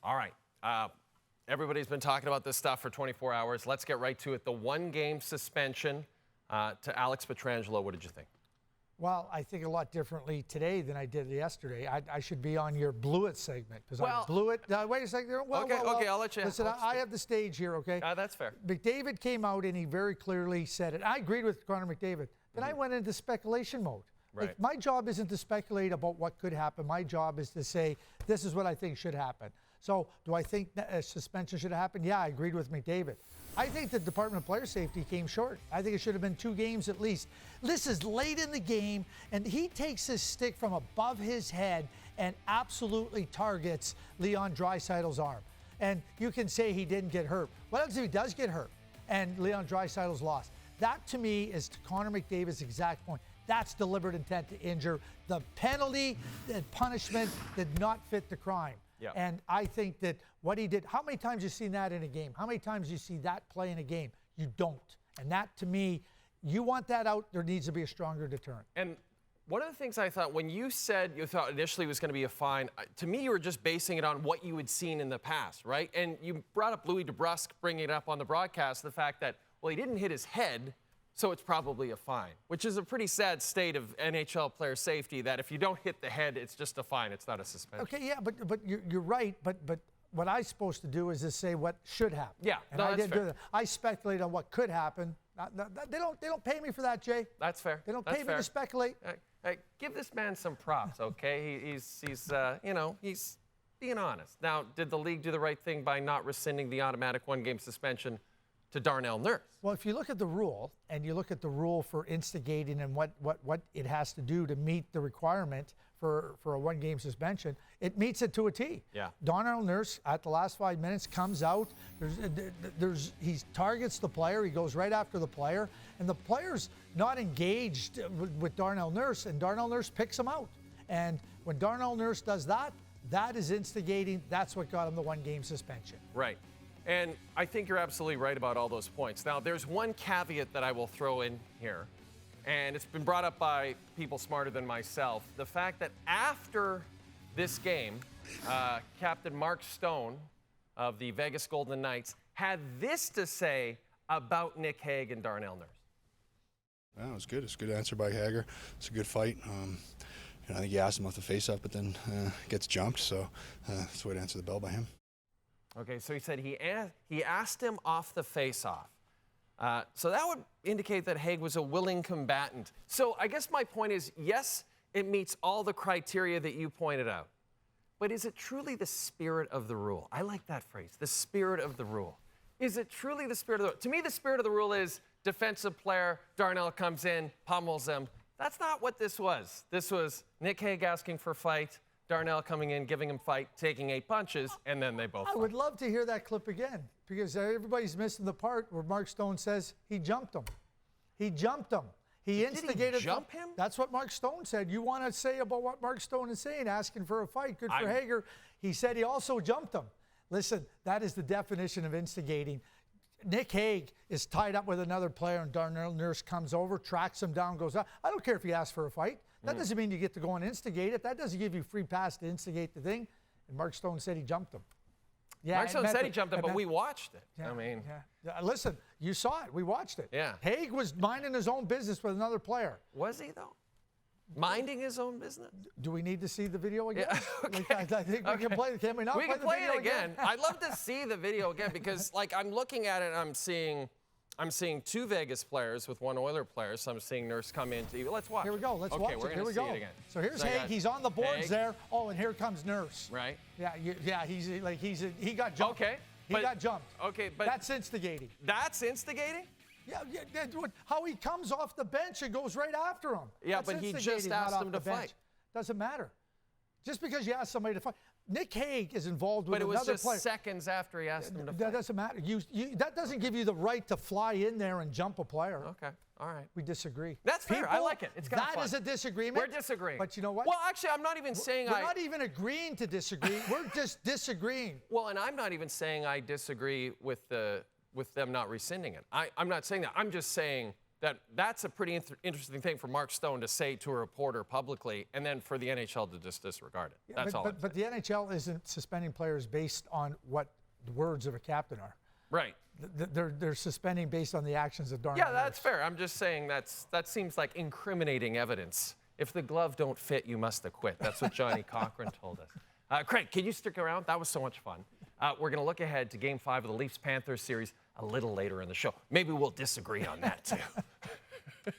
All right. Everybody's been talking about this stuff for 24 hours. Let's get right to it. The one-game suspension to Alex Pietrangelo. What did you think? Well, I think a lot differently today than I did yesterday. I should be on your blew it segment because I blew it. Wait a second. Okay, I'll let you. Listen, I have the stage here, okay? That's fair. McDavid came out and he very clearly said it. I agreed with Connor McDavid. Then I went into speculation mode. Right. Like, my job isn't to speculate about what could happen. My job is to say, this is what I think should happen. So do I think that a suspension should have happened? Yeah, I agreed with McDavid. I think the Department of Player Safety came short. I think it should have been 2 games at least. This is late in the game, and he takes his stick from above his head and absolutely targets Leon Draisaitl's arm. And you can say he didn't get hurt. What happens if he does get hurt and Leon Draisaitl's lost? That, to me, is to Connor McDavid's exact point. That's deliberate intent to injure. The penalty and punishment did not fit the crime. Yeah. And I think that what he did, how many times you seen that in a game? How many times you see that play in a game? You don't. And that, to me, you want that out, there needs to be a stronger deterrent. And one of the things I thought, when you said you thought initially it was going to be a fine, to me you were just basing it on what you had seen in the past, right? And you brought up Louis DeBrusk, bringing it up on the broadcast, the fact that, well, he didn't hit his head, so it's probably a fine, which is a pretty sad state of NHL player safety, that if you don't hit the head, it's just a fine. It's not a suspension. Okay, yeah, but you're right. But what I'm supposed to do is just say what should happen. Yeah, and no, I that's didn't fair. do that. I speculate on what could happen. They don't pay me for that, Jay. That's fair. They don't pay me to speculate. Hey, give this man some props, okay? He's being honest. Now, did the league do the right thing by not rescinding the automatic 1-game suspension to Darnell Nurse? Well, if you look at the rule, and you look at the rule for instigating and what it has to do to meet the requirement for a 1-game suspension, it meets it to a T. Yeah. Darnell Nurse, at the last 5 minutes, comes out. He targets the player. He goes right after the player. And the player's not engaged with Darnell Nurse, and Darnell Nurse picks him out. And when Darnell Nurse does that, that is instigating. That's what got him the 1-game suspension. Right. And I think you're absolutely right about all those points. Now, there's one caveat that I will throw in here, and it's been brought up by people smarter than myself. The fact that after this game, Captain Mark Stone of the Vegas Golden Knights had this to say about Nick Hague and Darnell Nurse. Yeah, it was good. It's a good answer by Hager. It's a good fight. I think he asked him off the face-up, but then gets jumped, so that's the way to answer the bell by him. Okay, so he said he asked him off the face-off. So that would indicate that Hague was a willing combatant. So I guess my point is, yes, it meets all the criteria that you pointed out. But is it truly the spirit of the rule? I like that phrase, the spirit of the rule. Is it truly the spirit of the rule? To me, the spirit of the rule is defensive player, Darnell comes in, pummels him. That's not what this was. This was Nick Hague asking for a fight, Darnell coming in, giving him fight, taking 8 punches, and then they both I fight. would love to hear that clip again, because everybody's missing the part where Mark Stone says he jumped him. He jumped him. He instigated. Did he jump him? That's what Mark Stone said. You want to say about what Mark Stone is saying, asking for a fight. Good for Hager. He said he also jumped him. Listen, that is the definition of instigating. Nick Hague is tied up with another player, and Darnell Nurse comes over, tracks him down, goes out. I don't care if he asks for a fight. That doesn't mean you get to go and instigate it. That doesn't give you free pass to instigate the thing. And Mark Stone said he jumped him. Yeah, Mark Stone said he jumped him, but we watched it. Yeah, I mean, listen, you saw it. We watched it. Yeah. Hague was minding his own business with another player. was he though? Minding his own business? Do we need to see the video again? Yeah, okay. Like, I think we can play. Can we not We play can the play video it again. I'd love to see the video again because, like, I'm looking at it and I'm seeing 2 Vegas players with 1 Oiler player. So I'm seeing Nurse come in. Let's watch. Here we go. Let's watch it. We're Here we see go. it again. So here's So I Hague. got He's on the boards Hague. there. Oh, and here comes Nurse. Right. Yeah. He got jumped. Okay. He got jumped. Okay, but That's instigating. that's instigating? Yeah. How he comes off the bench and goes right after him. Yeah, That's but he just instigating, not asked off him the to bench. fight. Doesn't matter. Just because you ask somebody to fight. Nick Hague is involved with But it was another just player. seconds after he asked him to That fight. doesn't matter. That doesn't give you the right to fly in there and jump a player. Okay, all right. We disagree. That's fair. I like it. It's kind of That fun. is a disagreement. We're disagreeing. But you know what? Well, actually, I'm not even saying We're not even agreeing to disagree. We're just disagreeing. Well, and I'm not even saying I disagree with them not rescinding it. I'm not saying that. I'm just saying That's a pretty interesting thing for Mark Stone to say to a reporter publicly, and then for the NHL to just disregard it. That's all. But the NHL isn't suspending players based on what the words of a captain are. Right. They're suspending based on the actions of Darnell. Yeah, that's fair. I'm just saying that seems like incriminating evidence. If the glove don't fit, you must acquit. That's what Johnny Cochran told us. Craig, can you stick around? That was so much fun. We're going to look ahead to Game 5 of the Leafs-Panthers series a little later in the show. Maybe we'll disagree on that, too.